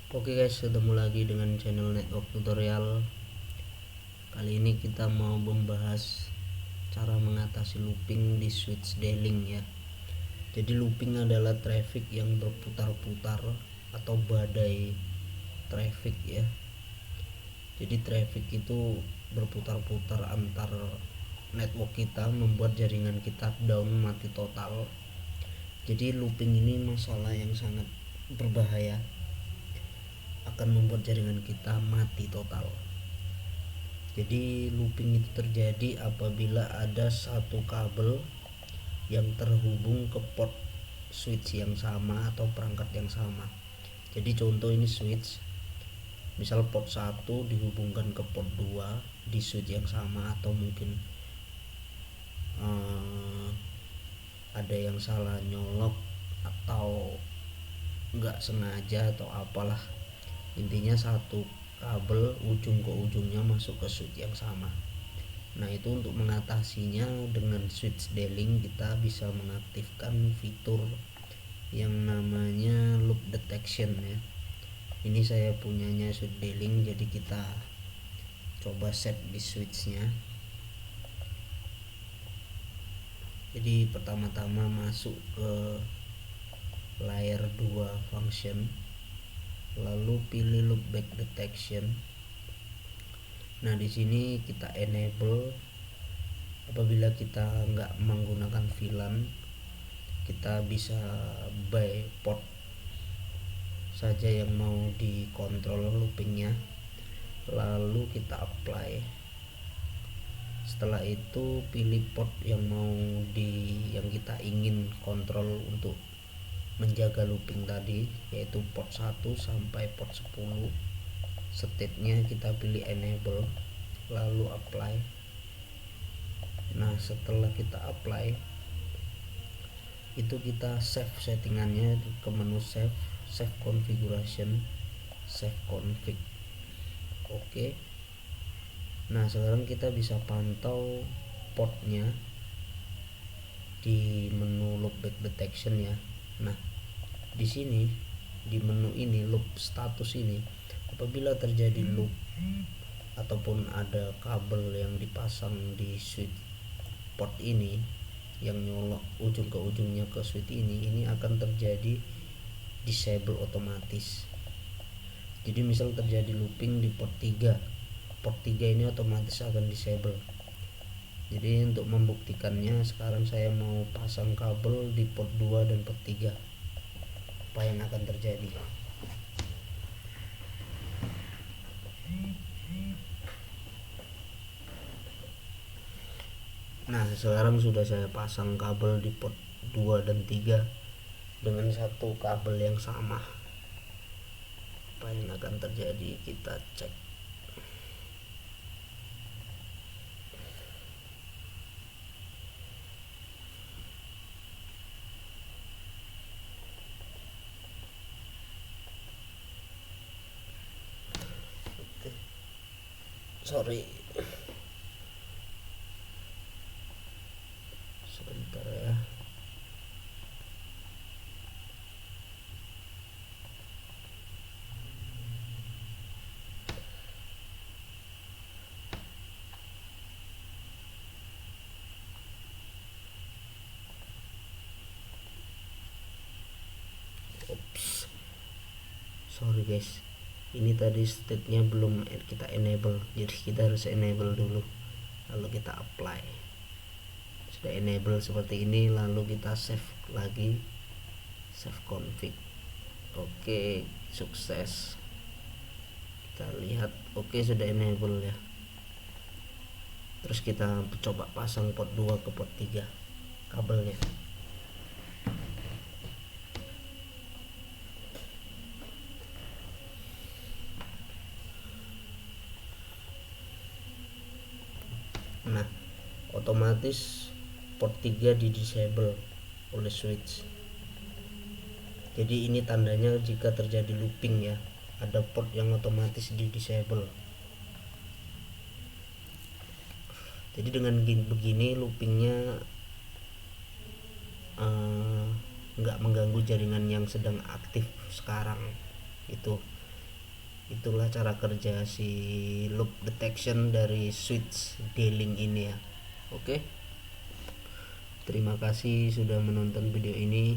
Oke guys, ketemu lagi dengan channel Network Tutorial. Kali ini kita mau membahas cara mengatasi looping di switch D-Link ya. Jadi looping adalah traffic yang berputar-putar atau badai traffic ya. Jadi traffic itu berputar-putar antar network kita, membuat jaringan kita down, mati total. Jadi looping ini masalah yang sangat berbahaya, akan membuat jaringan kita mati total. Jadi looping itu terjadi apabila ada satu kabel yang terhubung ke port switch yang sama atau perangkat yang sama. Jadi contoh ini switch, misal port 1 dihubungkan ke port 2 di switch yang sama, atau mungkin ada yang salah nyolok atau nggak sengaja atau apalah, intinya satu kabel ujung ke ujungnya masuk ke switch yang sama. Nah, itu untuk mengatasinya dengan switch D-Link kita bisa mengaktifkan fitur yang namanya loop detection ya. Ini saya punyanya switch D-Link, jadi kita coba set di switchnya. Jadi pertama-tama masuk ke layer 2 function, lalu pilih loop back detection. Nah, di sini kita enable. Apabila kita nggak menggunakan VLAN, kita bisa by port saja yang mau dikontrol loopingnya, lalu kita apply. Setelah itu pilih port yang kita ingin kontrol untuk menjaga looping tadi, yaitu port 1 sampai port 10. State-nya kita pilih enable, lalu apply. Nah, setelah kita apply itu kita save settingannya ke menu save configuration, save config. Oke. Nah, sekarang kita bisa pantau portnya di menu loop back detection ya. Nah, di sini di menu ini loop status ini, apabila terjadi loop ataupun ada kabel yang dipasang di switch port ini yang nyolok ujung ke ujungnya ke switch ini akan terjadi disable otomatis. Jadi misal terjadi looping di port 3 ini otomatis akan disable. Jadi untuk membuktikannya, sekarang saya mau pasang kabel di port 2 dan port 3. Apa yang akan terjadi? Nah, sekarang sudah saya pasang kabel di port 2 dan 3 dengan satu kabel yang sama. Apa yang akan terjadi? Kita cek. Sorry, sebentar ya. Oops, sorry guys, ini tadi state-nya belum kita enable, jadi kita harus enable dulu, lalu kita apply. Sudah enable seperti ini, lalu kita save lagi, save config. Oke, sukses. Kita lihat, oke, sudah enable ya. Terus kita coba pasang port 2 ke port 3 kabelnya. Nah, otomatis port 3 di disable oleh switch. Jadi ini tandanya jika terjadi looping ya, ada port yang otomatis di disable. Jadi dengan begini loopingnya nggak mengganggu jaringan yang sedang aktif sekarang itu. Itulah cara kerja si loop detection dari switch D-Link ini ya. Oke, terima kasih sudah menonton video ini.